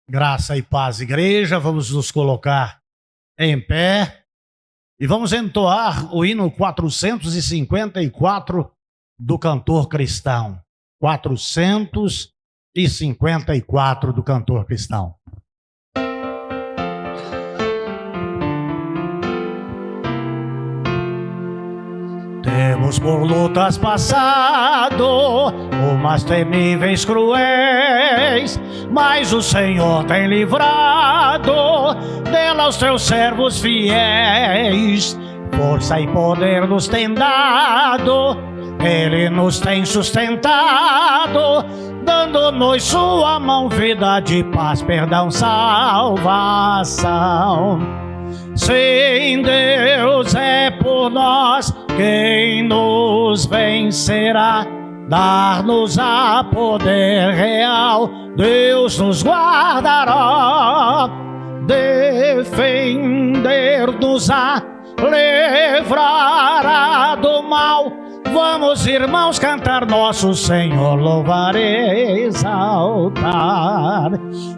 Graça e paz, igreja. Vamos nos colocar em pé e vamos entoar o hino 454 do cantor cristão. 454 do cantor cristão. Temos por lutas passado, umas temíveis cruéis, mas o Senhor tem livrado dela os teus servos fiéis. Força e poder nos tem dado, Ele nos tem sustentado, dando-nos sua mão, vida de paz, perdão, salvação. Sim, Deus é por nós, quem nos vencerá? Dar-nos a poder real, Deus nos guardará, defender-nos-á, livrará do mal. Vamos, irmãos, cantar nosso Senhor, louvar e exaltar.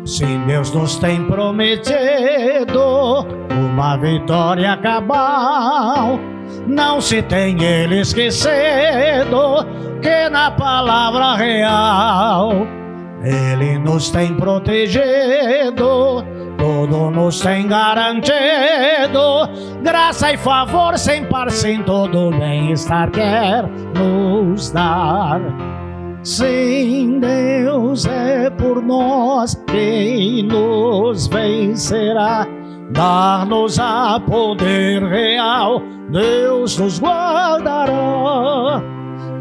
Sim, Deus nos tem prometido uma vitória cabal. Não se tem Ele esquecido que na palavra real Ele nos tem protegido, tudo nos tem garantido, graça e favor sem par, sem todo bem-estar quer nos dar. Sim, Deus é por nós, quem nos vencerá? Dar-nos a poder real, Deus nos guardará,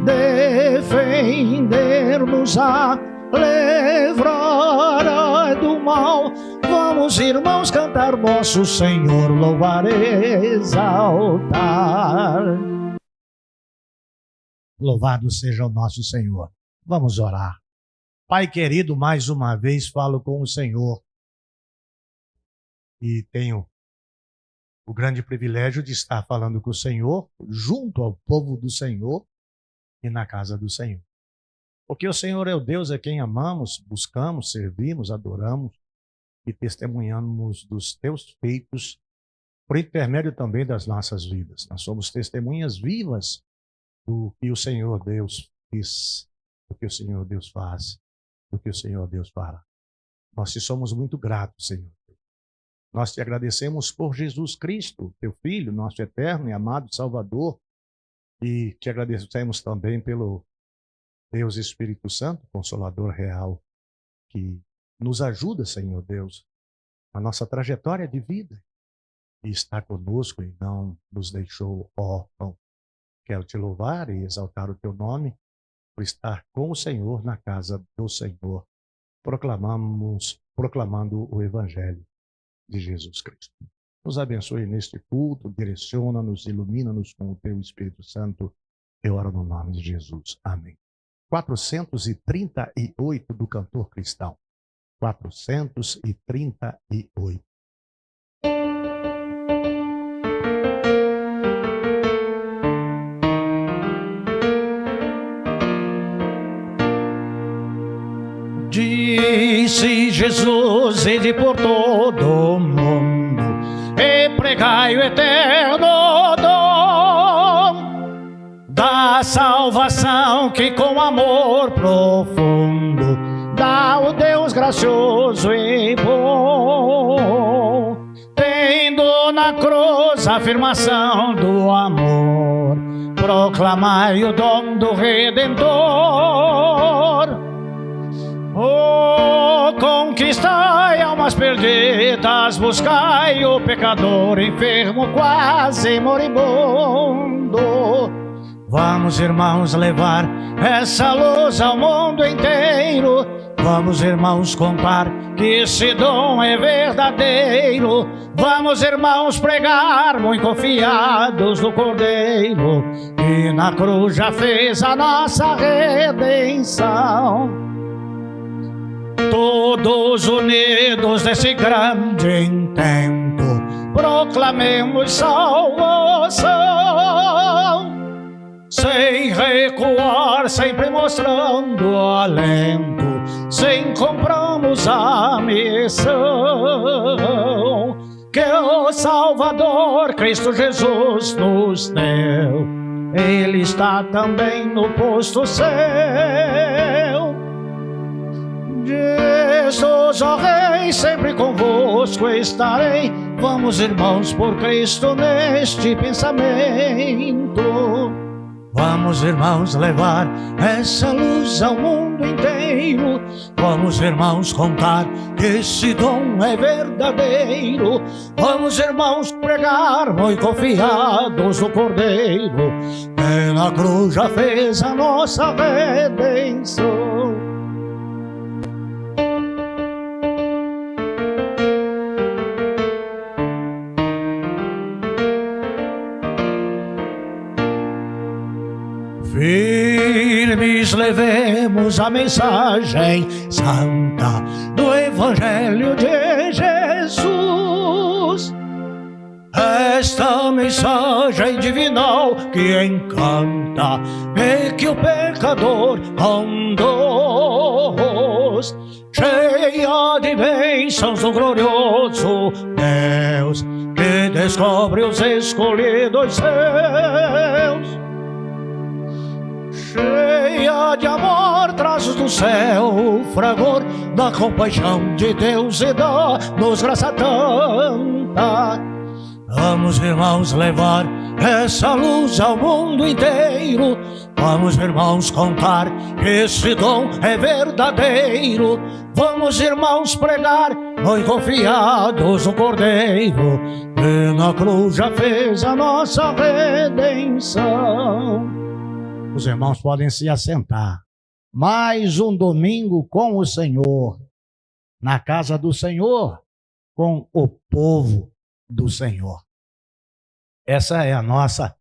defender-nos-á, livrará do mal. Vamos, irmãos, cantar nosso Senhor, louvar e exaltar. Louvado seja o nosso Senhor. Vamos orar. Pai querido, mais uma vez falo com o Senhor e tenho o grande privilégio de estar falando com o Senhor, junto ao povo do Senhor e na casa do Senhor. Porque o Senhor é o Deus a quem amamos, buscamos, servimos, adoramos e testemunhamos dos teus feitos por intermédio também das nossas vidas. Nós somos testemunhas vivas do que o Senhor Deus fez, do que o Senhor Deus faz, do que o Senhor Deus fará. Nós te somos muito gratos, Senhor. Nós te agradecemos por Jesus Cristo, teu Filho, nosso eterno e amado Salvador, e te agradecemos também pelo Deus Espírito Santo, Consolador real, que nos ajuda, Senhor Deus, na nossa trajetória de vida e está conosco e não nos deixou órfãos. Quero te louvar e exaltar o teu nome por estar com o Senhor na casa do Senhor, proclamando o Evangelho de Jesus Cristo. Nos abençoe neste culto, direciona-nos, ilumina-nos com o teu Espírito Santo. Eu oro no nome de Jesus. Amém. 438 do cantor cristão. 438. Disse Jesus, ide por todo o mundo e pregai o eterno dom da salvação que com amor profundo dá o Deus gracioso e bom. Tendo na cruz a afirmação do amor, proclamai o dom do Redentor. Oh, conquistai almas perdidas, buscai o pecador enfermo, quase moribundo. Vamos, irmãos, levar essa luz ao mundo inteiro. Vamos, irmãos, contar que esse dom é verdadeiro. Vamos, irmãos, pregar muito confiados no Cordeiro, que na cruz já fez a nossa redenção. Todos unidos nesse grande intento, proclamemos salvação, sem recuar, sempre mostrando alento, sem compramos cumprirmos a missão que o Salvador Cristo Jesus nos deu. Ele está também no posto céu. Jesus, ó Rei, sempre convosco estarei. Vamos, irmãos, por Cristo neste pensamento. Vamos, irmãos, levar essa luz ao mundo inteiro. Vamos, irmãos, contar que esse dom é verdadeiro. Vamos, irmãos, pregar muito confiados no Cordeiro, que na cruz já fez a nossa redenção. Firmes levemos a mensagem santa do Evangelho de Jesus. Esta mensagem divinal que encanta e que o pecador conduz, cheia de bênçãos do glorioso Deus, que descobre os escolhidos seus. Cheia de amor, traz do céu o fragor da compaixão de Deus e dá-nos graça tanta. Vamos, irmãos, levar essa luz ao mundo inteiro. Vamos, irmãos, contar que esse dom é verdadeiro. Vamos, irmãos, pregar muito confiados no Cordeiro, que na cruz já fez a nossa redenção. Os irmãos podem se assentar. Mais um domingo com o Senhor, na casa do Senhor, com o povo do Senhor. Essa é a nossa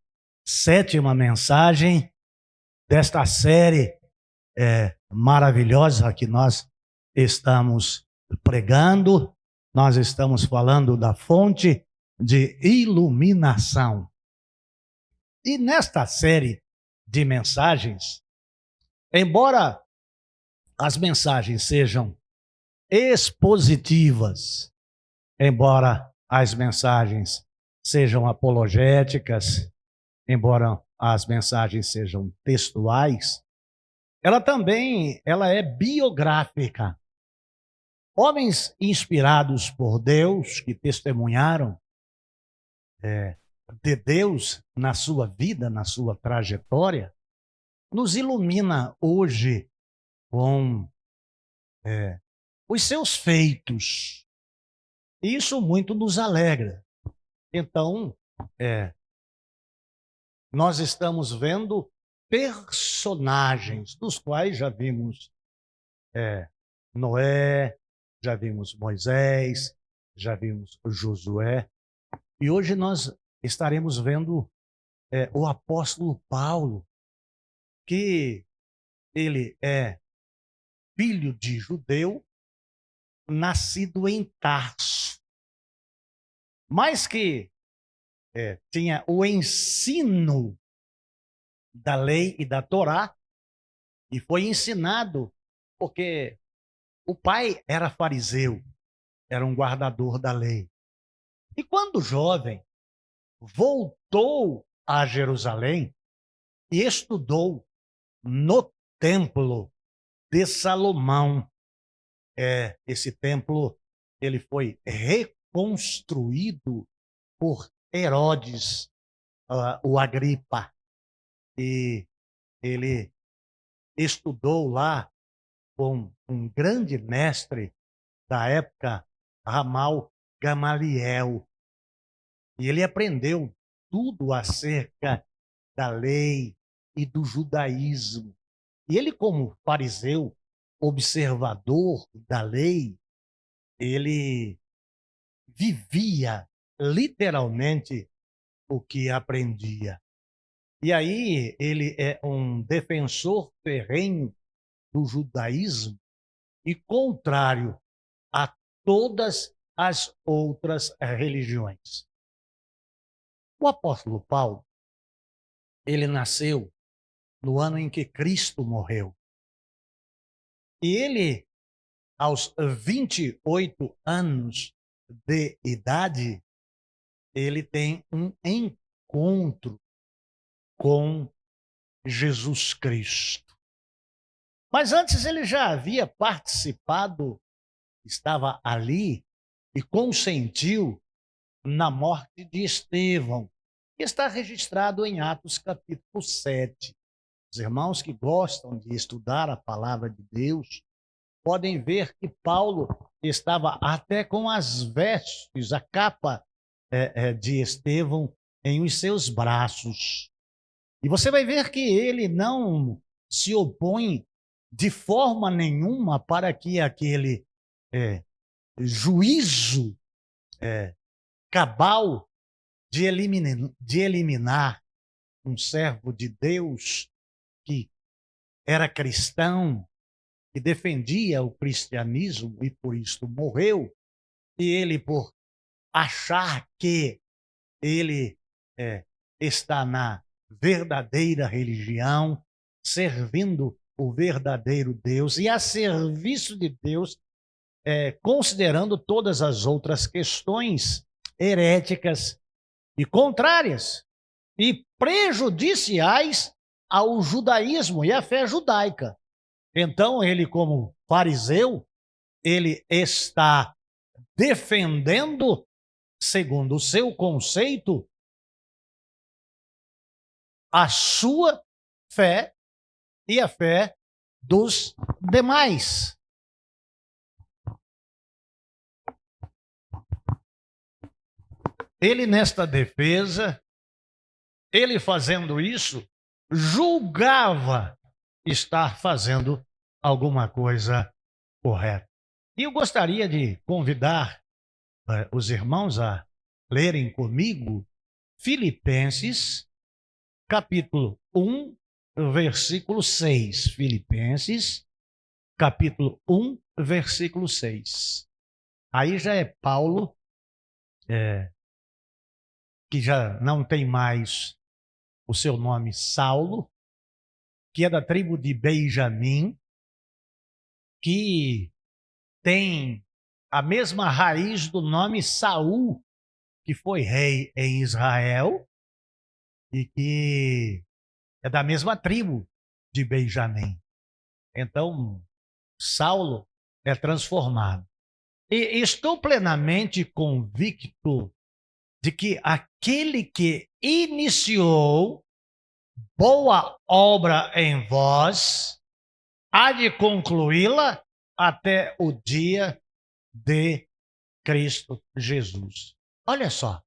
7ª mensagem desta série maravilhosa que nós estamos pregando. Nós estamos falando da fonte de iluminação. E nesta série de mensagens, embora as mensagens sejam expositivas, embora as mensagens sejam apologéticas, embora as mensagens sejam textuais, ela é biográfica. Homens inspirados por Deus, que testemunharam de Deus na sua vida, na sua trajetória, nos ilumina hoje com os seus feitos. Isso muito nos alegra. Então, nós estamos vendo personagens dos quais já vimos Noé, já vimos Moisés, já vimos Josué, e hoje nós estaremos vendo o apóstolo Paulo, que ele é filho de judeu, nascido em Tarso, mas que tinha o ensino da lei e da Torá, e foi ensinado porque o pai era fariseu, era um guardador da lei. E quando jovem, voltou a Jerusalém e estudou no templo de Salomão. Esse templo ele foi reconstruído por Herodes, o Agripa, e ele estudou lá com um grande mestre da época, Ramal Gamaliel. E ele aprendeu tudo acerca da lei e do judaísmo. E ele, como fariseu, observador da lei, ele vivia literalmente o que aprendia. E aí ele é um defensor ferrenho do judaísmo e contrário a todas as outras religiões. O apóstolo Paulo, ele nasceu no ano em que Cristo morreu. E ele aos 28 anos de idade, ele tem um encontro com Jesus Cristo. Mas antes ele já havia participado, estava ali e consentiu na morte de Estevão, que está registrado em Atos capítulo 7. Os irmãos que gostam de estudar a palavra de Deus podem ver que Paulo estava até com as vestes, a capa de Estevão em os seus braços. E você vai ver que ele não se opõe de forma nenhuma para que aquele juízo cabal de eliminar um servo de Deus que era cristão, que defendia o cristianismo e por isso morreu, e ele, por achar que ele está na verdadeira religião, servindo o verdadeiro Deus e a serviço de Deus, considerando todas as outras questões heréticas e contrárias e prejudiciais ao judaísmo e à fé judaica. Então, ele, como fariseu, ele está defendendo, segundo o seu conceito, a sua fé e a fé dos demais. Ele, nesta defesa, ele fazendo isso, julgava estar fazendo alguma coisa correta. E eu gostaria de convidar os irmãos a lerem comigo Filipenses, capítulo 1, versículo 6. Filipenses, capítulo 1, versículo 6. Aí já é Paulo, que já não tem mais o seu nome Saulo, que é da tribo de Benjamim, que tem a mesma raiz do nome Saul, que foi rei em Israel, e que é da mesma tribo de Benjamim. Então, Saulo é transformado. E estou plenamente convicto de que aquele que iniciou boa obra em vós há de concluí-la até o dia de Cristo Jesus. Olha só,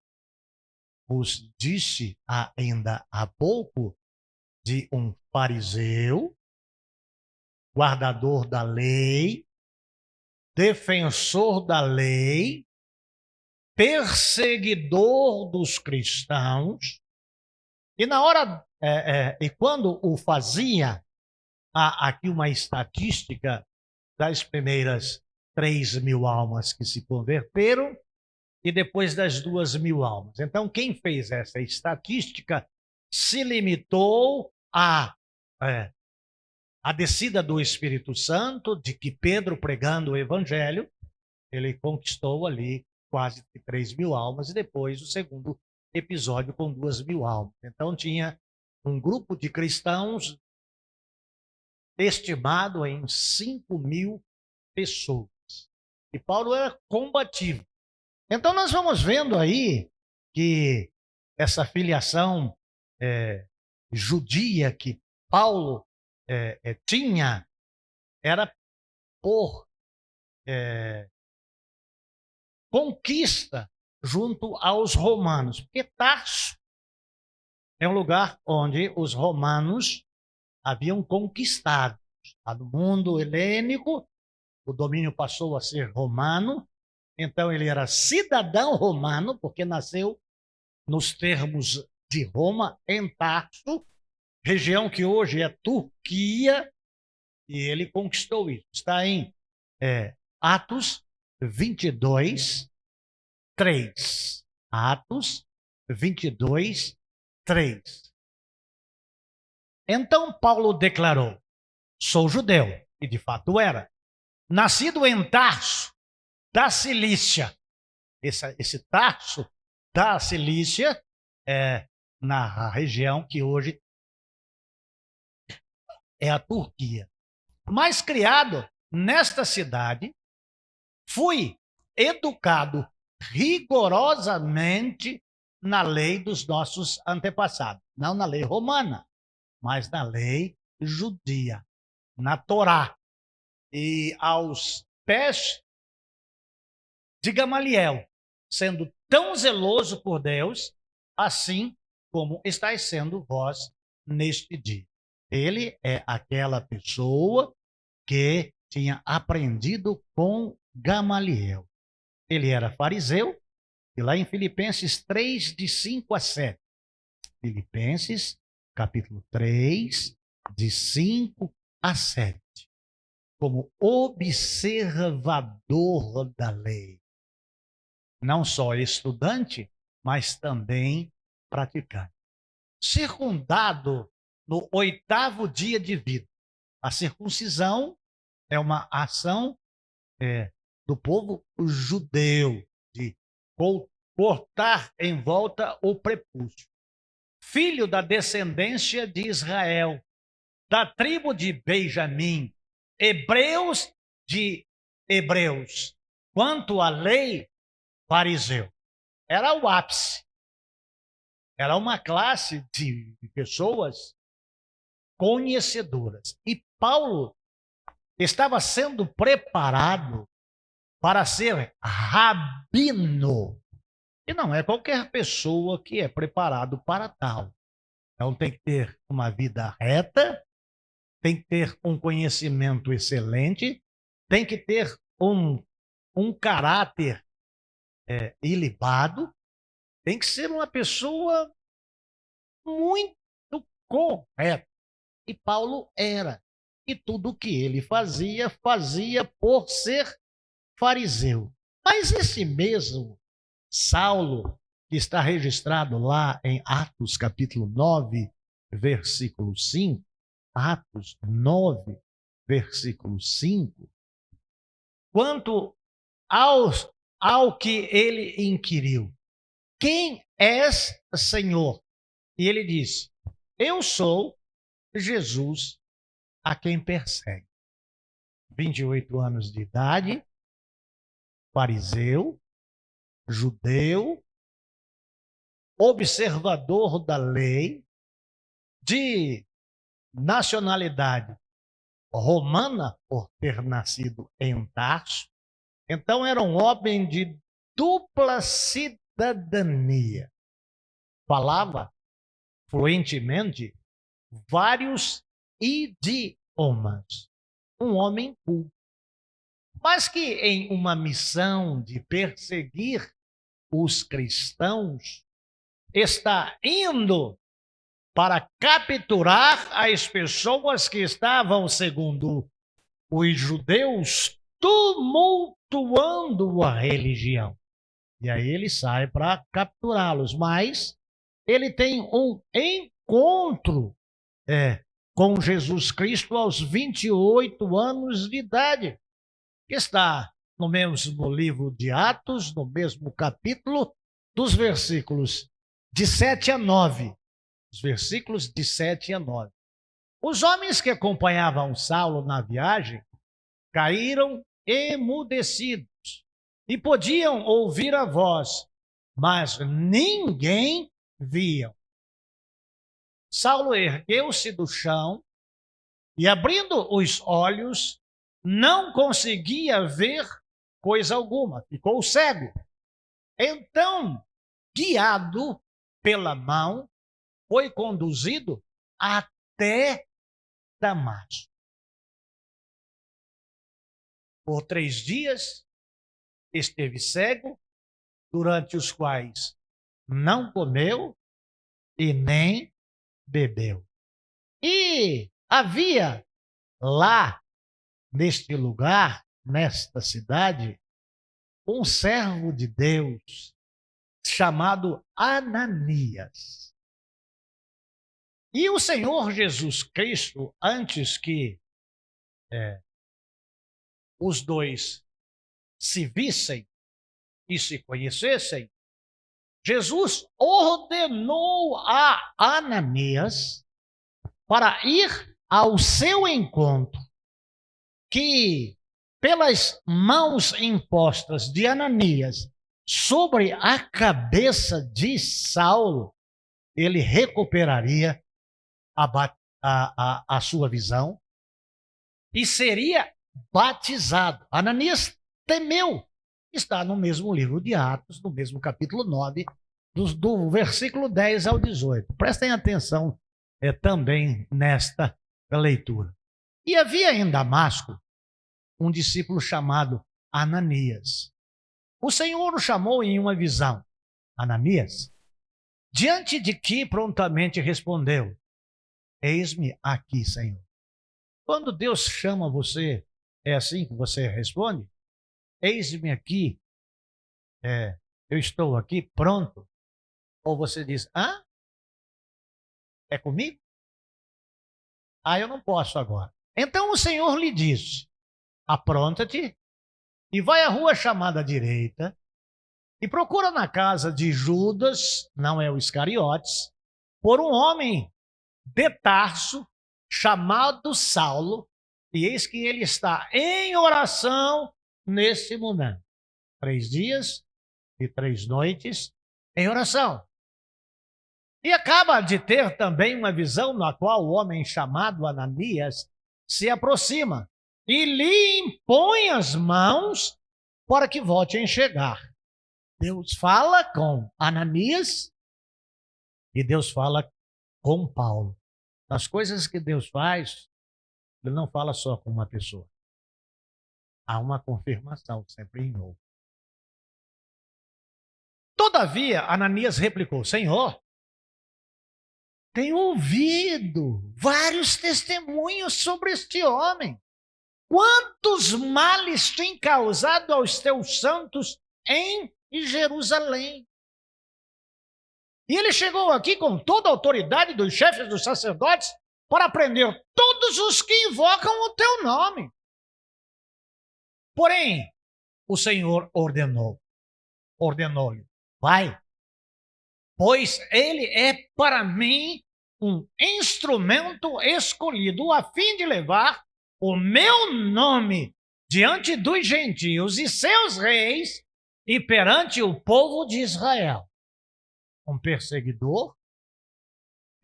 vos disse ainda há pouco de um fariseu, guardador da lei, defensor da lei, perseguidor dos cristãos, e na hora, e quando o fazia, há aqui uma estatística das primeiras 3.000 almas que se converteram e depois das 2.000 almas. Então, quem fez essa estatística se limitou à descida do Espírito Santo, de que Pedro, pregando o Evangelho, ele conquistou ali quase 3.000 almas, e depois o segundo episódio com 2.000 almas. Então, tinha um grupo de cristãos estimado em 5.000 pessoas. E Paulo era combativo. Então, nós vamos vendo aí que essa filiação judia que Paulo tinha era por conquista junto aos romanos. Porque Tarso é um lugar onde os romanos haviam conquistado. No mundo helênico, o domínio passou a ser romano, então ele era cidadão romano, porque nasceu nos termos de Roma, em Tarso, região que hoje é Turquia, e ele conquistou isso. Está em Atos 22, 3. Atos 22, 3. Então Paulo declarou: sou judeu, e de fato era, nascido em Tarso, da Cilícia. Esse Tarso da Cilícia é na região que hoje é a Turquia. Mas criado nesta cidade, fui educado rigorosamente na lei dos nossos antepassados. Não na lei romana, mas na lei judia, na Torá. E aos pés de Gamaliel, sendo tão zeloso por Deus, assim como estáis sendo vós neste dia. Ele é aquela pessoa que tinha aprendido com Gamaliel. Ele era fariseu, e lá em Filipenses 3, de 5 a 7. Filipenses, capítulo 3, de 5 a 7. Como observador da lei. Não só estudante, mas também praticante. Circundado no 8º dia de vida. A circuncisão é uma ação do povo judeu, de cortar em volta o prepúcio. Filho da descendência de Israel, da tribo de Benjamim, hebreus de hebreus. Quanto à lei, fariseu. Era o ápice. Era uma classe de pessoas conhecedoras. E Paulo estava sendo preparado para ser rabino. E não é qualquer pessoa que é preparado para tal. Então tem que ter uma vida reta, tem que ter um conhecimento excelente, tem que ter um caráter ilibado, tem que ser uma pessoa muito correta. E Paulo era. E tudo o que ele fazia, fazia por ser fariseu. Mas esse mesmo Saulo, que está registrado lá em Atos capítulo 9, versículo 5, Atos 9, versículo 5, quanto ao que ele inquiriu, quem és, Senhor? E ele disse, eu sou Jesus a quem persegue. 28 anos de idade, fariseu, judeu, observador da lei, de nacionalidade romana, por ter nascido em Tarso. Então era um homem de dupla cidadania. Falava fluentemente vários idiomas. Um homem culto. Mas que em uma missão de perseguir os cristãos, está indo para capturar as pessoas que estavam, segundo os judeus, tumultuando a religião. E aí ele sai para capturá-los, mas ele tem um encontro com Jesus Cristo aos 28 anos de idade, que está no mesmo livro de Atos, no mesmo capítulo, dos versículos de 7 a 9. Os versículos de 7 a 9. Os homens que acompanhavam Saulo na viagem caíram emudecidos e podiam ouvir a voz, mas ninguém via. Saulo ergueu-se do chão e, abrindo os olhos, não conseguia ver coisa alguma, ficou cego. Então, guiado pela mão, foi conduzido até Damasco. Por 3 dias esteve cego, durante os quais não comeu e nem bebeu. E havia lá, neste lugar, nesta cidade, um servo de Deus chamado Ananias. E o Senhor Jesus Cristo, antes que os dois se vissem e se conhecessem, Jesus ordenou a Ananias para ir ao seu encontro, que pelas mãos impostas de Ananias sobre a cabeça de Saulo, ele recuperaria a sua visão e seria batizado. Ananias temeu. Está no mesmo livro de Atos, no mesmo capítulo 9, do versículo 10 ao 18. Prestem atenção também nesta leitura. E havia em Damasco um discípulo chamado Ananias. O Senhor o chamou em uma visão. Ananias, diante de que prontamente respondeu: eis-me aqui, Senhor. Quando Deus chama você, é assim que você responde? Eis-me aqui, eu estou aqui, pronto. Ou você diz, é comigo? Eu não posso agora. Então o Senhor lhe disse, apronta-te e vai à rua chamada à direita e procura na casa de Judas, não é o Iscariotes, por um homem de Tarso, chamado Saulo, e eis que ele está em oração nesse momento. 3 dias e 3 noites em oração. E acaba de ter também uma visão na qual o homem chamado Ananias se aproxima e lhe impõe as mãos para que volte a enxergar. Deus fala com Ananias e Deus fala com Paulo. As coisas que Deus faz, ele não fala só com uma pessoa. Há uma confirmação sempre em outro. Todavia, Ananias replicou, Senhor, tenho ouvido vários testemunhos sobre este homem. Quantos males tem causado aos teus santos em Jerusalém? E ele chegou aqui com toda a autoridade dos chefes dos sacerdotes para prender todos os que invocam o teu nome. Porém, o Senhor ordenou-lhe, vai, pois ele é para mim um instrumento escolhido a fim de levar o meu nome diante dos gentios e seus reis e perante o povo de Israel. Um perseguidor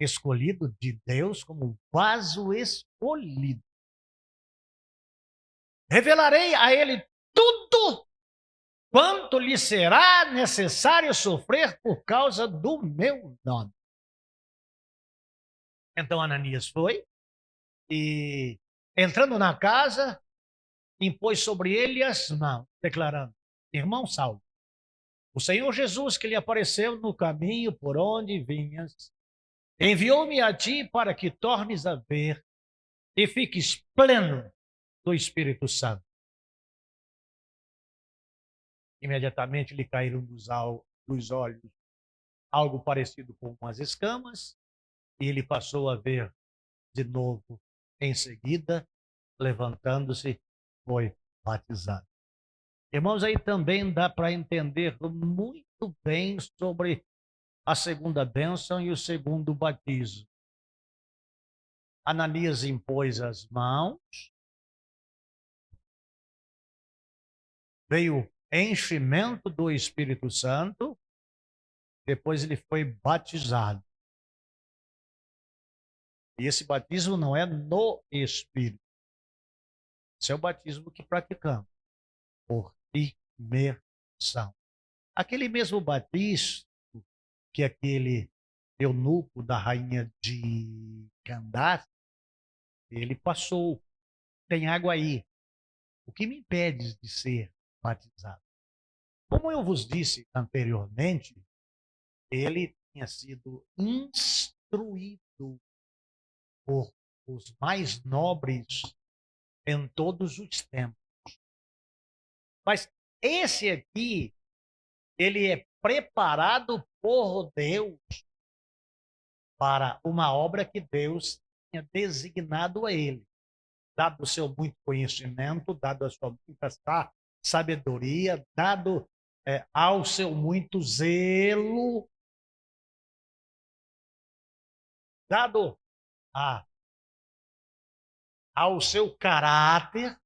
escolhido de Deus como vaso escolhido. Revelarei a ele tudo quanto lhe será necessário sofrer por causa do meu nome. Então Ananias foi e, entrando na casa, impôs sobre ele as mãos, declarando, irmão Saulo, o Senhor Jesus que lhe apareceu no caminho por onde vinhas, enviou-me a ti para que tornes a ver e fiques pleno do Espírito Santo. Imediatamente lhe caíram dos olhos algo parecido com umas escamas, e ele passou a ver de novo. Em seguida, levantando-se, foi batizado. Irmãos, aí também dá para entender muito bem sobre a segunda bênção e o segundo batismo. Ananias impôs as mãos, veio enchimento do Espírito Santo, depois ele foi batizado. E esse batismo não é no Espírito. Esse é o batismo que praticamos, por imersão. Aquele mesmo batismo que aquele eunuco da rainha de Candace, ele passou. Tem água aí. O que me impede de ser batizado? Como eu vos disse anteriormente, ele tinha sido instruído por os mais nobres em todos os tempos. Mas esse aqui, ele é preparado por Deus para uma obra que Deus tinha designado a ele. dado o seu muito conhecimento, dado a sua muita sabedoria, dado ao seu muito zelo, dado a, ao seu caráter,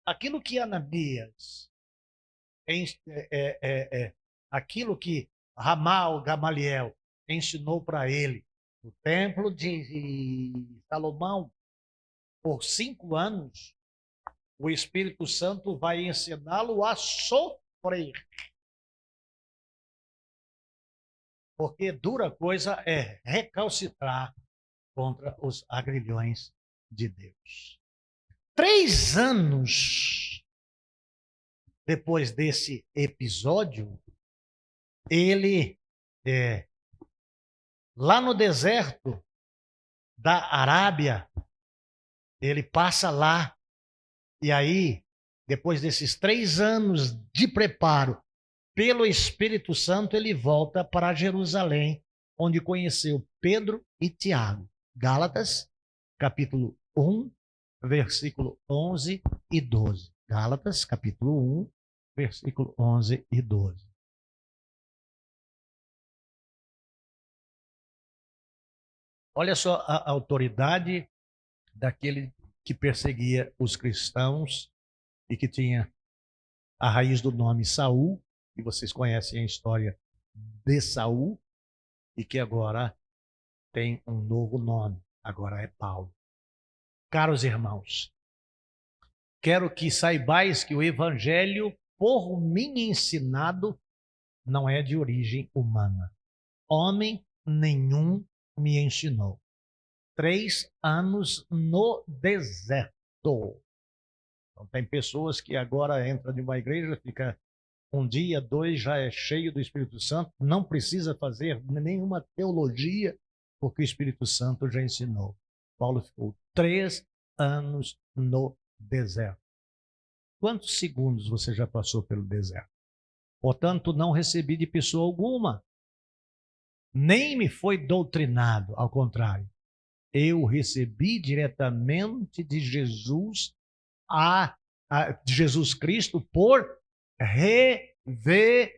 aquilo que Ananias, aquilo que Gamaliel ensinou para ele no templo de Salomão por 5 anos, o Espírito Santo vai ensiná-lo a sofrer. Porque dura coisa é recalcitrar contra os agrilhões de Deus. 3 anos depois desse episódio, ele, lá no deserto da Arábia, ele passa lá, e aí, depois desses 3 anos de preparo, pelo Espírito Santo, ele volta para Jerusalém, onde conheceu Pedro e Tiago. Gálatas, capítulo 1, versículo 11 e 12. Gálatas, capítulo 1, versículo 11 e 12. Olha só a autoridade daquele que perseguia os cristãos e que tinha a raiz do nome Saul, e vocês conhecem a história de Saul, e que agora tem um novo nome, agora é Paulo. Caros irmãos, quero que saibais que o evangelho por mim ensinado não é de origem humana. Homem nenhum me ensinou. 3 anos no deserto. Então, tem pessoas que agora entram de uma igreja, fica 1 dia, 2, já é cheio do Espírito Santo, não precisa fazer nenhuma teologia, porque o Espírito Santo já ensinou. Paulo ficou 3 anos no deserto. Quantos segundos você já passou pelo deserto? Portanto, não recebi de pessoa alguma, nem me foi doutrinado, ao contrário. Eu recebi diretamente de Jesus, de Jesus Cristo, por revelação.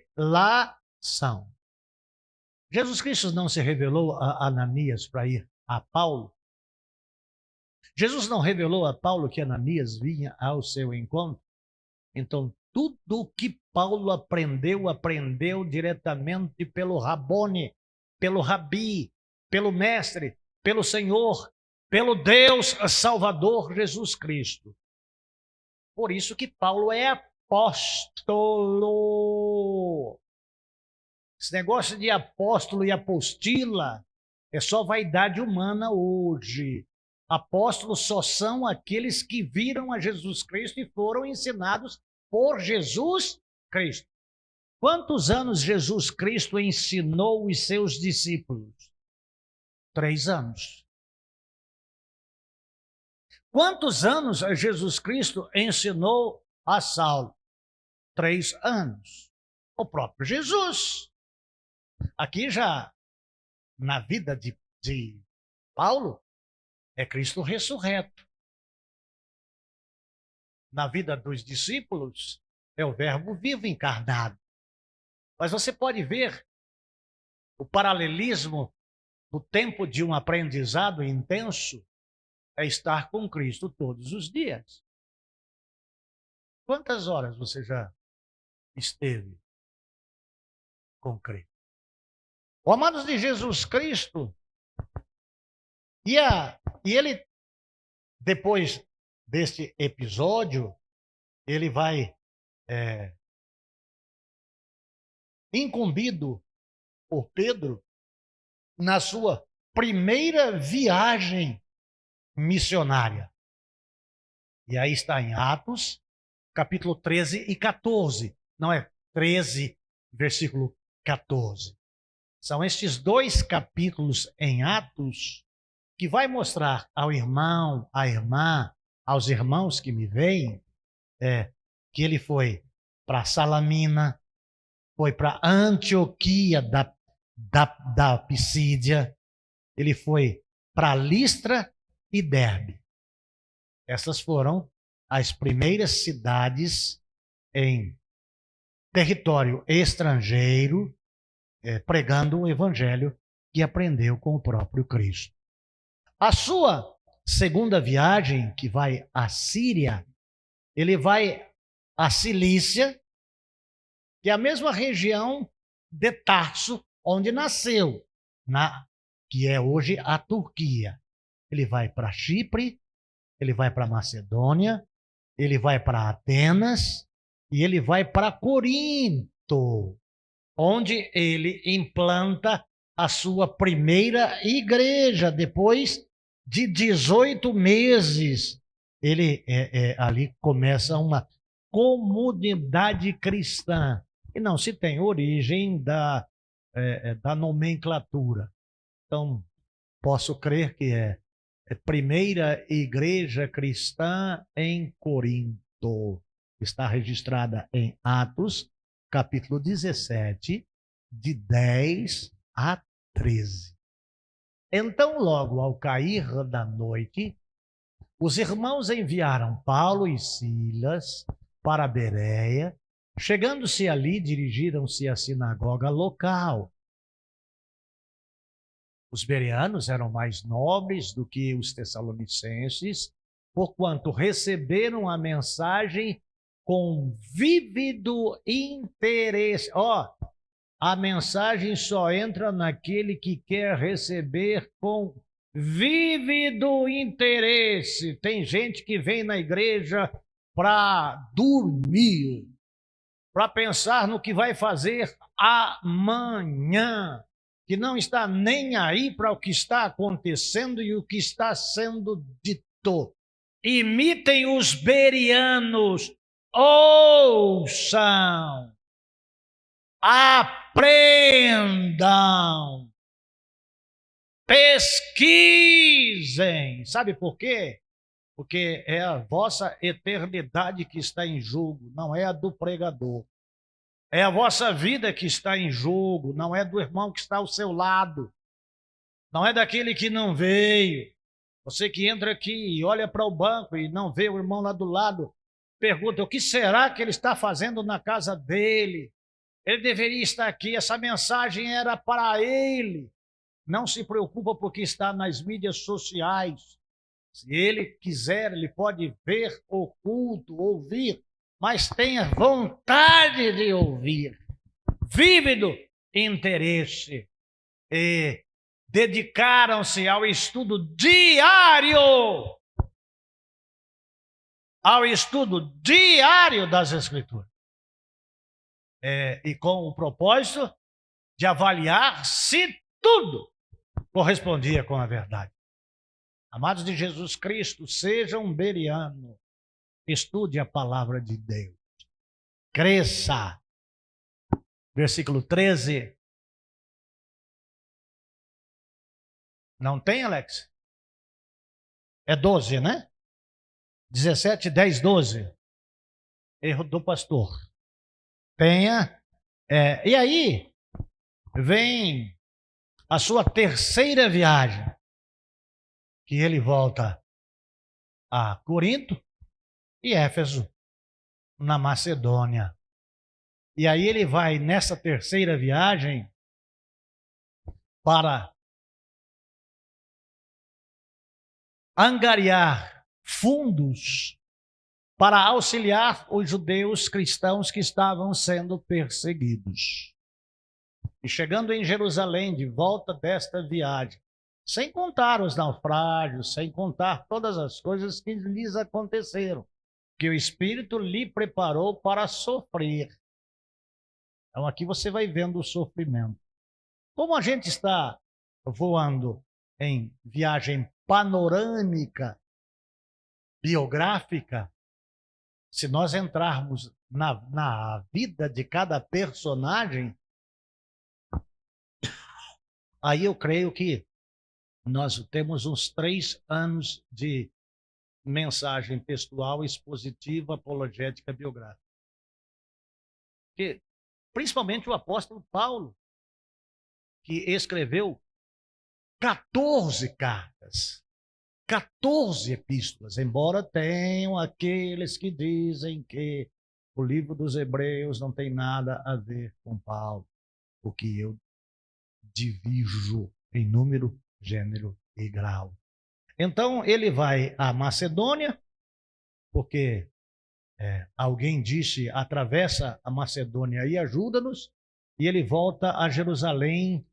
Jesus Cristo não se revelou a Ananias para ir a Paulo? Jesus não revelou a Paulo que Ananias vinha ao seu encontro? Então, tudo o que Paulo aprendeu diretamente pelo Rabone, pelo Rabi, pelo Mestre, pelo Senhor, pelo Deus Salvador Jesus Cristo. Por isso que Paulo é apóstolo. Esse negócio de apóstolo e apostila é só vaidade humana hoje. Apóstolos só são aqueles que viram a Jesus Cristo e foram ensinados por Jesus Cristo. Quantos anos Jesus Cristo ensinou os seus discípulos? 3 anos. Quantos anos Jesus Cristo ensinou a Saulo? 3 anos. O próprio Jesus. Aqui já, na vida de Paulo, é Cristo ressurreto. Na vida dos discípulos, é o Verbo vivo encarnado. Mas você pode ver o paralelismo do tempo de um aprendizado intenso é estar com Cristo todos os dias. Quantas horas você já esteve com Cristo? O amados de Jesus Cristo, e ele, depois deste episódio, ele vai incumbido por Pedro na sua primeira viagem missionária. E aí está em Atos, capítulo 13 e 14. Não é 13, versículo 14. São estes 2 capítulos em Atos que vai mostrar ao irmão, à irmã, aos irmãos que me veem, que ele foi para Salamina, foi para Antioquia da Pisídia, ele foi para Listra e Derbe. Essas foram as primeiras cidades em território estrangeiro, pregando o evangelho que aprendeu com o próprio Cristo. A sua segunda viagem, que vai à Síria, ele vai à Cilícia, que é a mesma região de Tarso, onde nasceu, que é hoje a Turquia. Ele vai para Chipre, ele vai para Macedônia, ele vai para Atenas e ele vai para Corinto, onde ele implanta a sua primeira igreja. Depois de 18 meses, ele ali começa uma comunidade cristã. E não se tem origem da nomenclatura. Então, posso crer que é primeira igreja cristã em Corinto. Está registrada em Atos, capítulo 17, de 10 a 13. Então, logo ao cair da noite, os irmãos enviaram Paulo e Silas para Bereia. Chegando-se ali, dirigiram-se à sinagoga local. Os bereanos eram mais nobres do que os tessalonicenses, porquanto receberam a mensagem com vívido interesse. A mensagem só entra naquele que quer receber com vívido interesse. Tem gente que vem na igreja para dormir, para pensar no que vai fazer amanhã, que não está nem aí para o que está acontecendo e o que está sendo dito. Imitem os bereanos, ouçam, aprendam, pesquisem. Sabe por quê? Porque é a vossa eternidade que está em jogo, não é a do pregador. É a vossa vida que está em jogo, não é do irmão que está ao seu lado. Não é daquele que não veio. Você que entra aqui e olha para o banco e não vê o irmão lá do lado, pergunta: o que será que ele está fazendo na casa dele? Ele deveria estar aqui, essa mensagem era para ele. Não se preocupa porque está nas mídias sociais. Se ele quiser, ele pode ver o culto, ouvir, mas tenha vontade de ouvir, vívido interesse. E dedicaram-se ao estudo diário, das Escrituras. E com o propósito de avaliar se tudo correspondia com a verdade. Amados de Jesus Cristo, seja um bereano. Estude a palavra de Deus. Cresça. Versículo 13. Não tem, Alex? É 12, né? 17, 10, 12. Erro do pastor. Tenha. E aí, vem a sua terceira viagem, que ele volta a Corinto e Éfeso, na Macedônia. E aí ele vai nessa terceira viagem para angariar fundos para auxiliar os judeus cristãos que estavam sendo perseguidos. E chegando em Jerusalém, de volta desta viagem, sem contar os naufrágios, sem contar todas as coisas que lhes aconteceram, que o Espírito lhe preparou para sofrer. Então aqui você vai vendo o sofrimento. Como a gente está voando em viagem panorâmica, biográfica, se nós entrarmos na vida de cada personagem, aí eu creio que nós temos uns 3 anos de mensagem textual, expositiva, apologética, biográfica. Porque, principalmente o apóstolo Paulo, que escreveu 14 cartas. 14 epístolas, embora tenham aqueles que dizem que o livro dos Hebreus não tem nada a ver com Paulo, o que eu divijo em número, gênero e grau. Então ele vai à Macedônia, porque alguém disse, atravessa a Macedônia e ajuda-nos, e ele volta a Jerusalém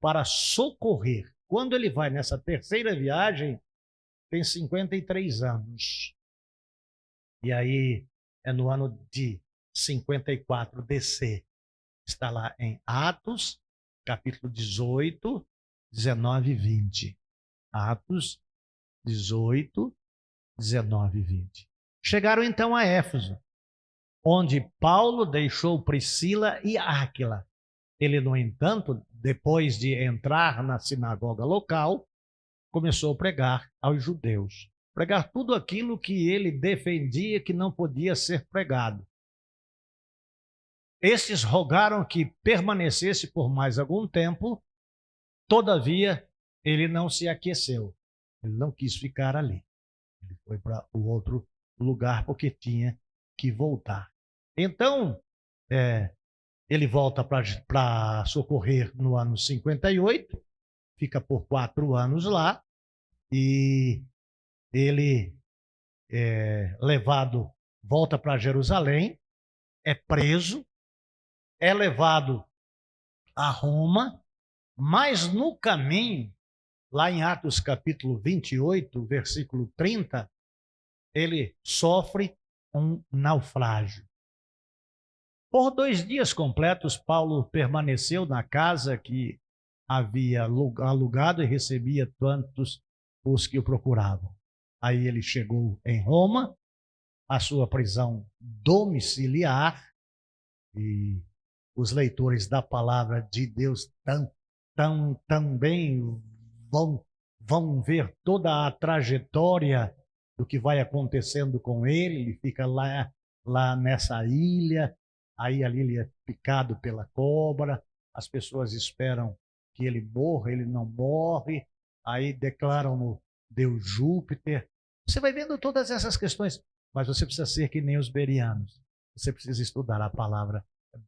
para socorrer. Quando ele vai nessa terceira viagem, tem 53 anos. E aí é no ano de 54 DC. Está lá em Atos, capítulo 18, 19 e 20. Atos 18, 19 e 20. Chegaram então a Éfeso, onde Paulo deixou Priscila e Áquila. Ele, no entanto, depois de entrar na sinagoga local, começou a pregar aos judeus. Pregar tudo aquilo que ele defendia que não podia ser pregado. Estes rogaram que permanecesse por mais algum tempo, todavia ele não se aqueceu. Ele não quis ficar ali. Ele foi para o outro lugar porque tinha que voltar. Então, ele volta para socorrer no ano 58, fica por 4 anos lá, e ele levado, volta para Jerusalém, é preso, é levado a Roma, mas no caminho, lá em Atos capítulo 28, versículo 30, ele sofre um naufrágio. Por 2 dias completos, Paulo permaneceu na casa que havia alugado e recebia tantos os que o procuravam. Aí ele chegou em Roma, a sua prisão domiciliar, e os leitores da palavra de Deus também vão ver toda a trajetória do que vai acontecendo com ele. Ele fica lá nessa ilha, aí ali ele é picado pela cobra, as pessoas esperam que ele morra, ele não morre, aí declaram no Deus Júpiter. Você vai vendo todas essas questões, mas você precisa ser que nem os bereanos. Você precisa estudar a palavra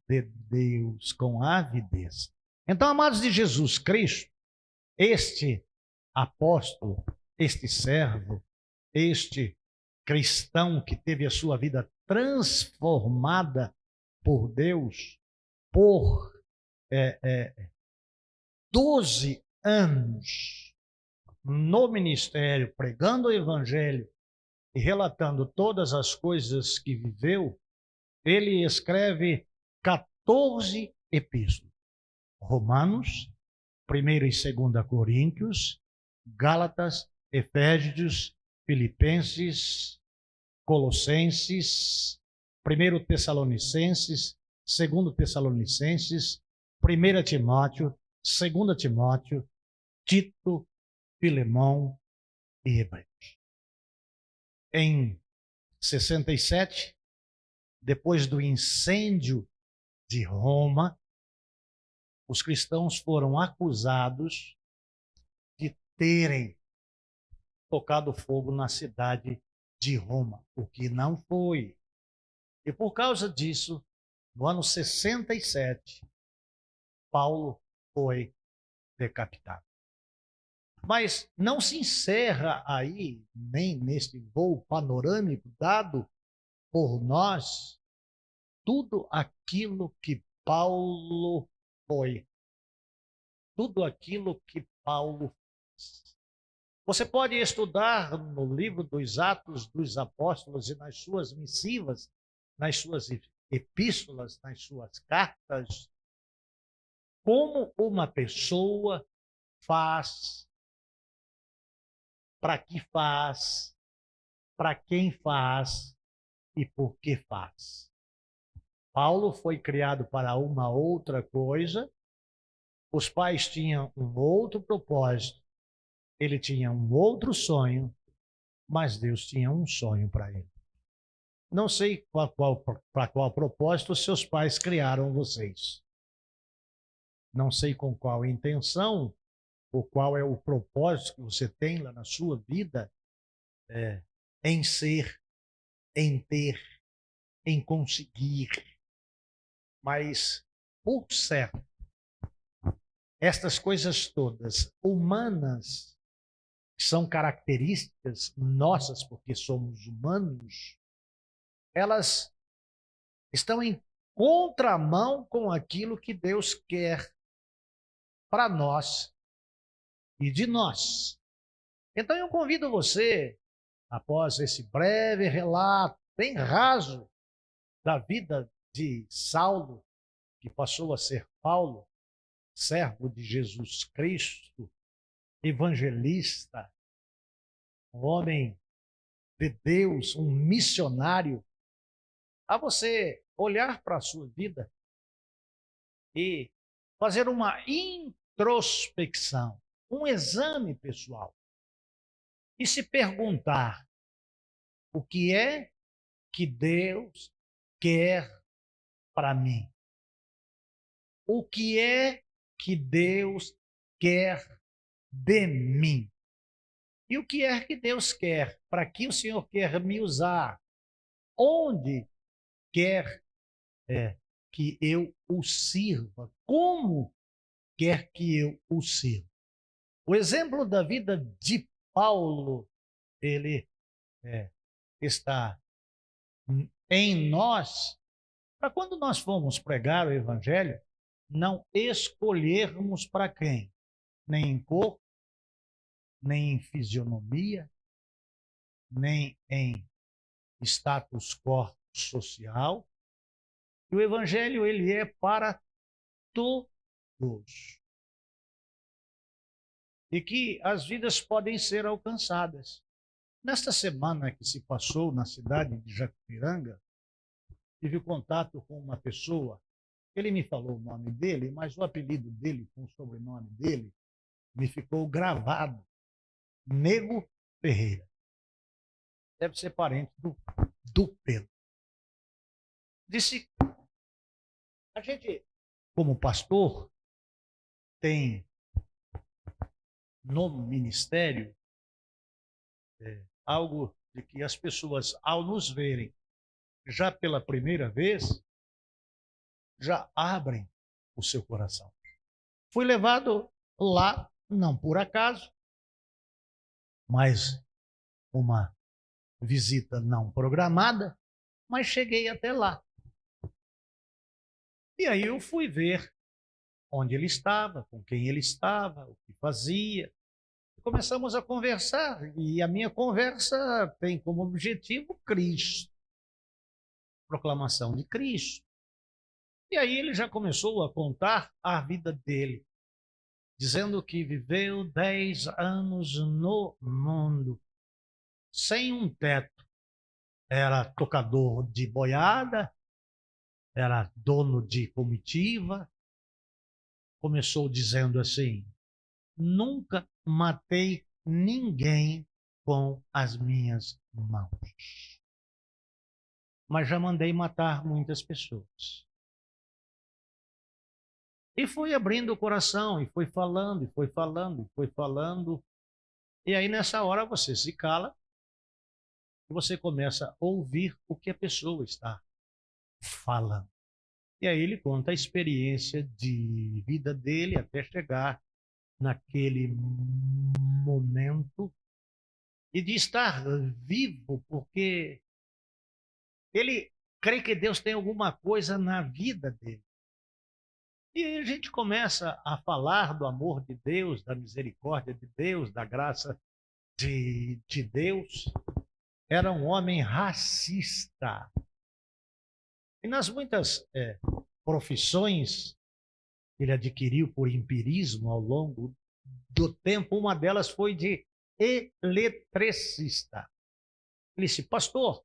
de Deus com avidez. Então, amados de Jesus Cristo, este apóstolo, este servo, este cristão que teve a sua vida transformada por Deus por 12 anos no ministério, pregando o evangelho e relatando todas as coisas que viveu, ele escreve 14 epístolas. Romanos, 1ª e 2ª Coríntios, Gálatas, Efésios, Filipenses, Colossenses, 1 Tessalonicenses, 2 Tessalonicenses, 1 Timóteo, 2 Timóteo, Tito, Filemão e Hebreus. Em 67, depois do incêndio de Roma, os cristãos foram acusados de terem tocado fogo na cidade de Roma, o que não foi. E por causa disso, no ano 67, Paulo foi decapitado. Mas não se encerra aí, nem neste voo panorâmico dado por nós, tudo aquilo que Paulo foi. Tudo aquilo que Paulo fez. Você pode estudar no livro dos Atos dos Apóstolos e nas suas missivas, nas suas epístolas, nas suas cartas, como uma pessoa faz, para que faz, para quem faz e por que faz. Paulo foi criado para uma outra coisa, os pais tinham um outro propósito, ele tinha um outro sonho, mas Deus tinha um sonho para ele. Não sei para qual propósito seus pais criaram vocês. Não sei com qual intenção ou qual é o propósito que você tem lá na sua vida, em ser, em ter, em conseguir. Mas, por certo, estas coisas todas humanas, que são características nossas, porque somos humanos, elas estão em contramão com aquilo que Deus quer para nós e de nós. Então eu convido você, após esse breve relato, bem raso, da vida de Saulo, que passou a ser Paulo, servo de Jesus Cristo, evangelista, um homem de Deus, um missionário, a você olhar para a sua vida e fazer uma introspecção, um exame pessoal e se perguntar o que é que Deus quer para mim? O que é que Deus quer de mim? E o que é que Deus quer? Para que o Senhor quer me usar? Onde quer que eu o sirva? Como quer que eu o sirva? O exemplo da vida de Paulo, ele está em nós, para quando nós formos pregar o Evangelho, não escolhermos para quem? Nem em cor, nem em fisionomia, nem em status quo social. E o Evangelho, ele é para todos. E que as vidas podem ser alcançadas. Nesta semana que se passou na cidade de Jacupiranga, tive contato com uma pessoa. Ele me falou o nome dele, mas o apelido dele, com o sobrenome dele, me ficou gravado. Nego Ferreira. Deve ser parente do Pedro. Disse, a gente, como pastor, tem no ministério algo de que as pessoas, ao nos verem já pela primeira vez, já abrem o seu coração. Fui levado lá, não por acaso, mas uma visita não programada, mas cheguei até lá. E aí eu fui ver onde ele estava, com quem ele estava, o que fazia. Começamos a conversar e a minha conversa tem como objetivo Cristo, proclamação de Cristo. E aí ele já começou a contar a vida dele, dizendo que viveu 10 anos no mundo, sem um teto. Era tocador de boiada, era dono de comitiva. Começou dizendo assim: nunca matei ninguém com as minhas mãos, mas já mandei matar muitas pessoas. E foi abrindo o coração, e foi falando, e foi falando, e foi falando. E aí nessa hora você se cala e você começa a ouvir o que a pessoa está falando. E aí ele conta a experiência de vida dele até chegar naquele momento e de estar vivo, porque ele crê que Deus tem alguma coisa na vida dele. E aí a gente começa a falar do amor de Deus, da misericórdia de Deus, da graça de Deus. Era um homem racista. E nas muitas profissões que ele adquiriu por empirismo ao longo do tempo, uma delas foi de eletricista. Ele disse: pastor,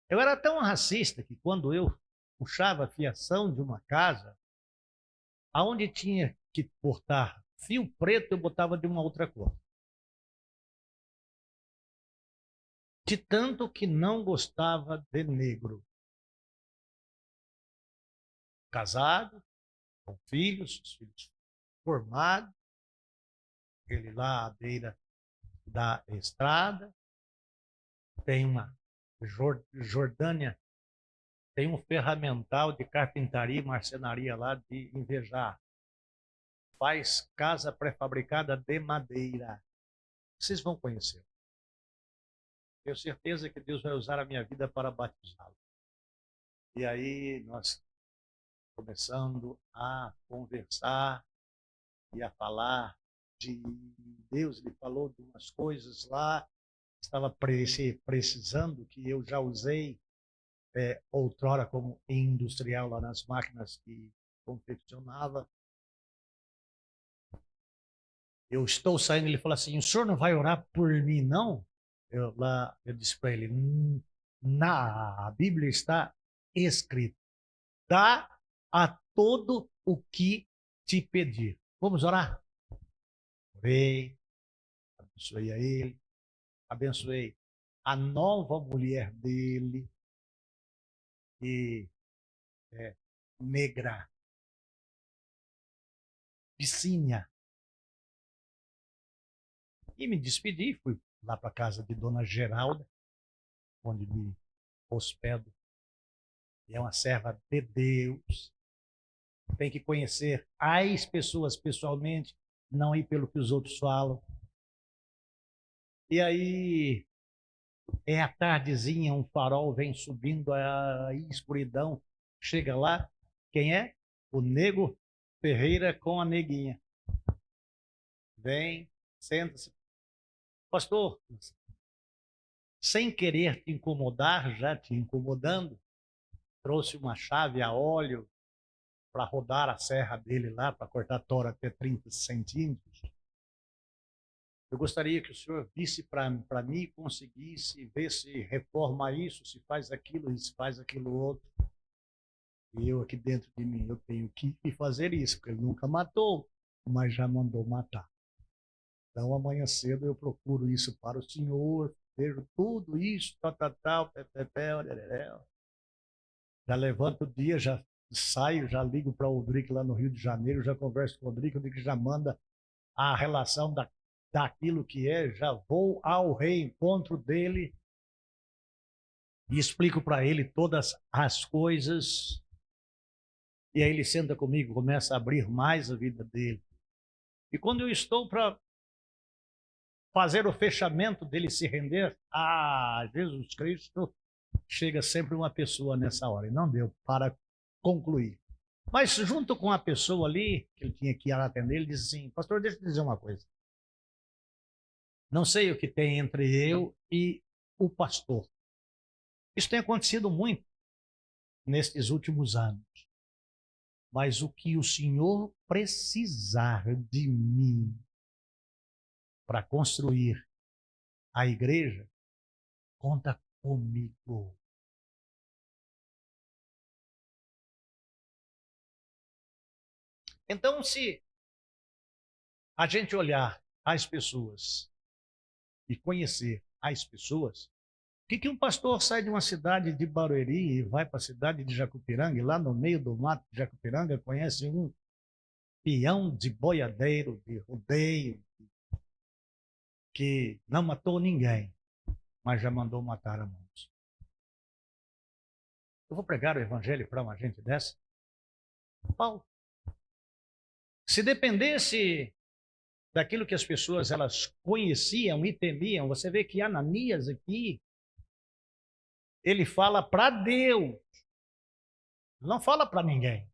eu era tão racista que quando eu puxava a fiação de uma casa, aonde tinha que cortar fio preto, eu botava de uma outra cor. De tanto que não gostava de negro. Casado, com filhos, os filhos formados, ele lá à beira da estrada, tem uma Jordânia, tem um ferramental de carpintaria e marcenaria lá de invejar. Faz casa pré-fabricada de madeira. Vocês vão conhecer. Tenho certeza que Deus vai usar a minha vida para batizá-lo. E aí nós começando a conversar e a falar de Deus. Ele falou de umas coisas lá, estava precisando, que eu já usei outrora como industrial lá nas máquinas que confeccionava. Eu estou saindo, ele falou assim, o senhor não vai orar por mim, não? Eu disse para ele, na Bíblia está escrito, dá a todo o que te pedir. Vamos orar? Orei, abençoei a ele, abençoei a nova mulher dele, que é negra, piscina. E me despedi, fui lá para a casa de Dona Geralda, onde me hospedo. E é uma serva de Deus. Tem que conhecer as pessoas pessoalmente, não ir pelo que os outros falam. E aí, é a tardezinha, um farol vem subindo a escuridão. Chega lá, quem é? O Nego Ferreira com a neguinha. Vem, senta-se. Pastor, sem querer te incomodar, já te incomodando, trouxe uma chave a óleo para rodar a serra dele lá, para cortar a tora até 30 centímetros. Eu gostaria que o senhor visse para mim e conseguisse ver se reforma isso, se faz aquilo, se faz aquilo outro. E eu aqui dentro de mim, eu tenho que fazer isso, porque ele nunca matou, mas já mandou matar. Então amanhã cedo eu procuro isso para o senhor, vejo tudo isso, tal, já levanto o dia, já saio, já ligo para o Rodrigo lá no Rio de Janeiro, já converso com o Rodrigo já manda a relação daquilo que é, já vou ao reencontro dele e explico para ele todas as coisas. E aí ele senta comigo, começa a abrir mais a vida dele. E quando eu estou para fazer o fechamento dele se render a Jesus Cristo, chega sempre uma pessoa nessa hora. E não deu para concluir. Mas junto com a pessoa ali, que ele tinha que ir atender, ele disse assim, pastor, deixa eu te dizer uma coisa. Não sei o que tem entre eu e o pastor. Isso tem acontecido muito nestes últimos anos. Mas o que o senhor precisar de mim para construir a igreja, conta comigo. Então, se a gente olhar as pessoas e conhecer as pessoas, o que um pastor sai de uma cidade de Barueri e vai para a cidade de Jacupiranga, e lá no meio do mato de Jacupiranga conhece um peão de boiadeiro, de rodeio, que não matou ninguém, mas já mandou matar a muitos. Eu vou pregar o evangelho para uma gente dessa? Paulo. Se dependesse daquilo que as pessoas elas conheciam e temiam, você vê que Ananias aqui, ele fala para Deus, não fala para ninguém.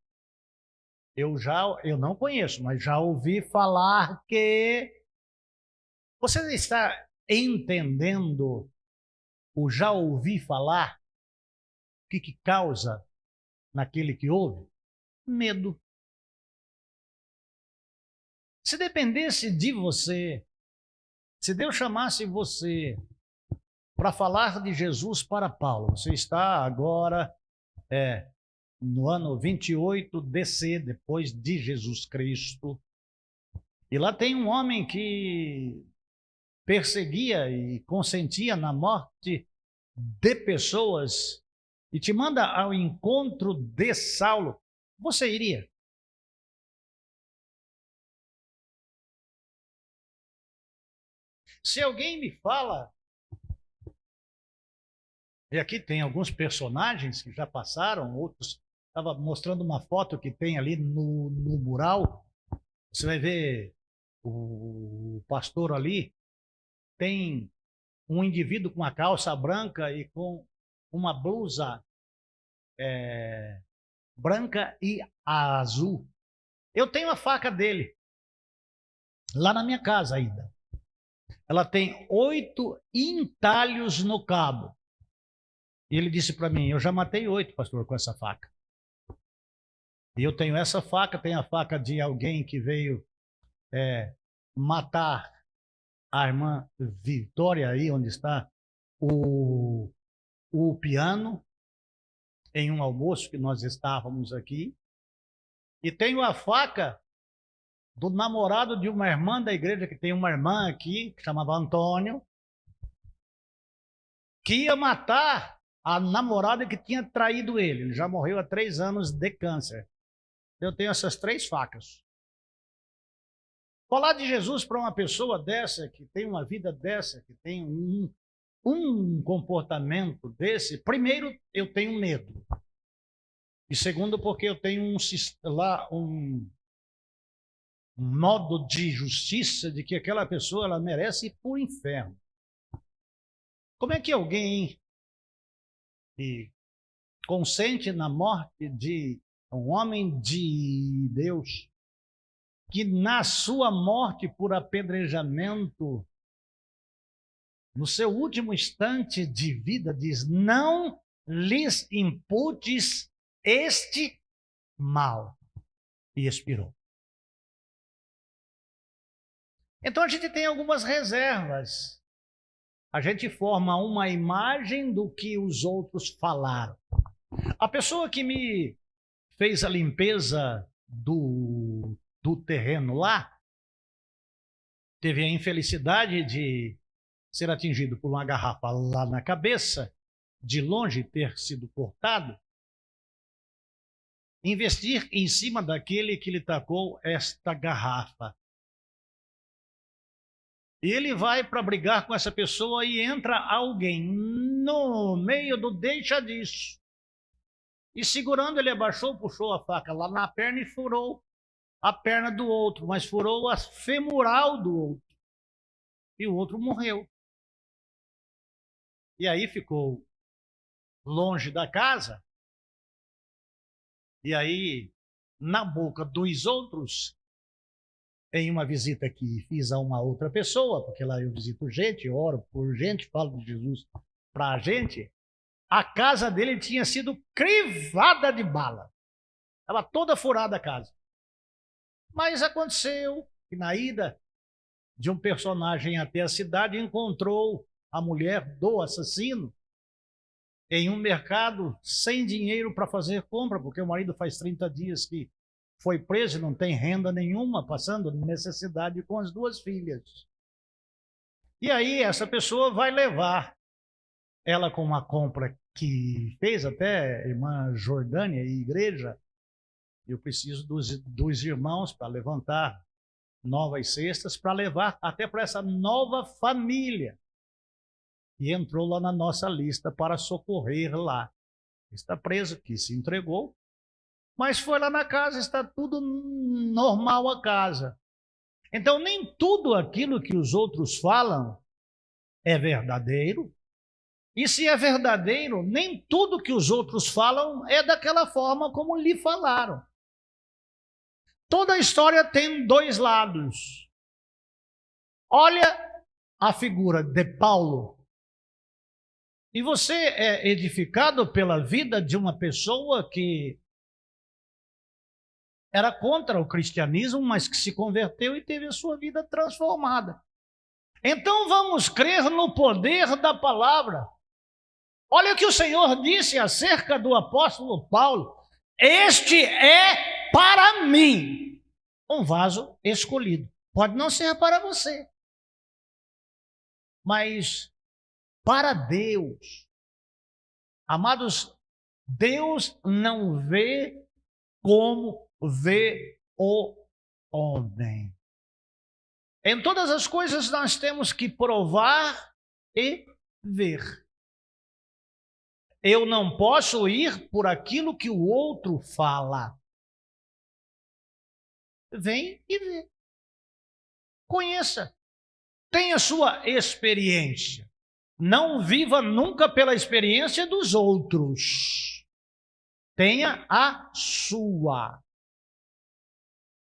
Eu não conheço, mas já ouvi falar que... Você está entendendo o já ouvi falar? O que causa naquele que ouve? Medo. Se dependesse de você, se Deus chamasse você para falar de Jesus para Paulo, você está agora no ano 28 DC, depois de Jesus Cristo, e lá tem um homem que perseguia e consentia na morte de pessoas e te manda ao encontro de Saulo, você iria? se alguém me fala, e aqui tem alguns personagens que já passaram, outros, estava mostrando uma foto que tem ali no mural, você vai ver o pastor ali, tem um indivíduo com uma calça branca e com uma blusa branca e azul. Eu tenho a faca dele, lá na minha casa ainda. Ela tem 8 entalhos no cabo. E ele disse para mim, eu já matei 8, pastor, com essa faca. E eu tenho essa faca, tenho a faca de alguém que veio matar a irmã Vitória, aí onde está o piano, em um almoço que nós estávamos aqui. E tenho a faca do namorado de uma irmã da igreja, que tem uma irmã aqui, que chamava Antônio, que ia matar a namorada que tinha traído ele. Ele já morreu há 3 anos de câncer. Eu tenho essas 3 facas. Falar de Jesus para uma pessoa dessa, que tem uma vida dessa, que tem um comportamento desse, primeiro, eu tenho medo. E segundo, porque eu tenho um modo de justiça de que aquela pessoa ela merece ir para o inferno. Como é que alguém que consente na morte de um homem de Deus, que na sua morte por apedrejamento, no seu último instante de vida, diz: não lhes imputes este mal, e expirou. Então a gente tem algumas reservas. A gente forma uma imagem do que os outros falaram. A pessoa que me fez a limpeza do terreno lá, teve a infelicidade de ser atingido por uma garrafa lá na cabeça, de longe ter sido cortado, investir em cima daquele que lhe tacou esta garrafa. E ele vai para brigar com essa pessoa e entra alguém no meio do deixa disso. E segurando, ele abaixou, puxou a faca lá na perna e furou a perna do outro, mas furou a femoral do outro. E o outro morreu. E aí ficou longe da casa. E aí, na boca dos outros, em uma visita que fiz a uma outra pessoa, porque lá eu visito gente, oro por gente, falo de Jesus para a gente, a casa dele tinha sido crivada de bala. Estava toda furada a casa. Mas aconteceu que na ida de um personagem até a cidade, encontrou a mulher do assassino em um mercado sem dinheiro para fazer compra, porque o marido faz 30 dias que foi preso e não tem renda nenhuma, passando necessidade com as 2 filhas. E aí essa pessoa vai levar ela com uma compra que fez até irmã Jordânia e igreja. Eu preciso dos irmãos para levantar novas cestas, para levar até para essa nova família. E entrou lá na nossa lista para socorrer lá. Está preso, que se entregou, mas foi lá na casa, está tudo normal a casa. Então, nem tudo aquilo que os outros falam é verdadeiro. E se é verdadeiro, nem tudo que os outros falam é daquela forma como lhe falaram. Toda a história tem 2 lados. Olha a figura de Paulo. E você é edificado pela vida de uma pessoa que era contra o cristianismo, mas que se converteu e teve a sua vida transformada. Então vamos crer no poder da palavra. Olha o que o Senhor disse acerca do apóstolo Paulo: este é para mim um vaso escolhido. Pode não ser para você, mas para Deus. Amados, Deus não vê como vê o homem. Em todas as coisas nós temos que provar e ver. Eu não posso ir por aquilo que o outro fala. Vem e vê. Conheça. Tenha sua experiência. Não viva nunca pela experiência dos outros. Tenha a sua.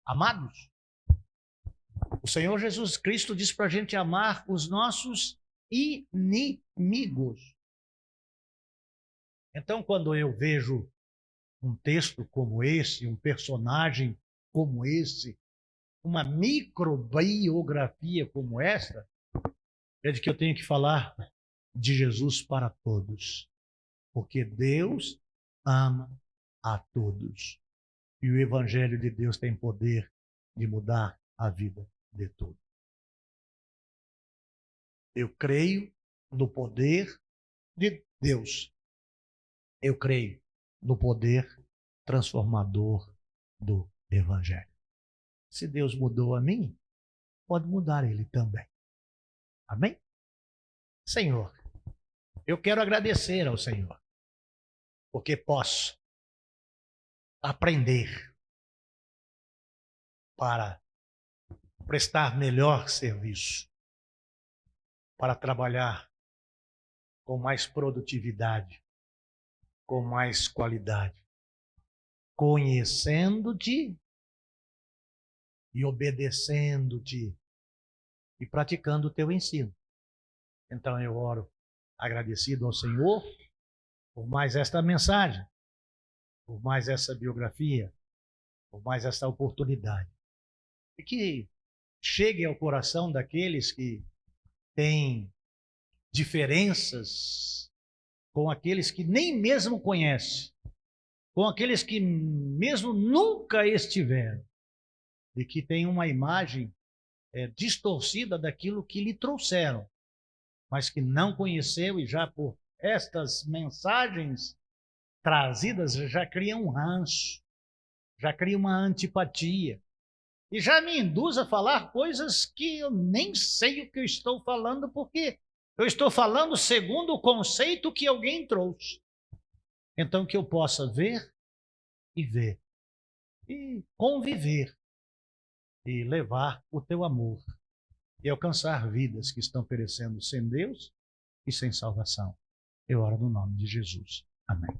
Amados, o Senhor Jesus Cristo diz para a gente amar os nossos inimigos. Então, quando eu vejo um texto como esse, um personagem como esse, uma microbiografia como esta, é de que eu tenho que falar de Jesus para todos. Porque Deus ama a todos. E o Evangelho de Deus tem poder de mudar a vida de todos. Eu creio no poder de Deus. Eu creio no poder transformador do Evangelho. Se Deus mudou a mim, pode mudar ele também. Amém? Senhor, eu quero agradecer ao Senhor, porque posso aprender para prestar melhor serviço, para trabalhar com mais produtividade, com mais qualidade, conhecendo-te e obedecendo-te e praticando o teu ensino. Então eu oro agradecido ao Senhor por mais esta mensagem, por mais essa biografia, por mais esta oportunidade. E que chegue ao coração daqueles que têm diferenças com aqueles que nem mesmo conhecem, com aqueles que mesmo nunca estiveram, e que têm uma imagem distorcida daquilo que lhe trouxeram, mas que não conheceu e já por estas mensagens trazidas já cria um ranço, já cria uma antipatia, e já me induz a falar coisas que eu nem sei o que eu estou falando, porque eu estou falando segundo o conceito que alguém trouxe. Então que eu possa ver e ver, e conviver, e levar o teu amor, e alcançar vidas que estão perecendo sem Deus e sem salvação. Eu oro no nome de Jesus. Amém.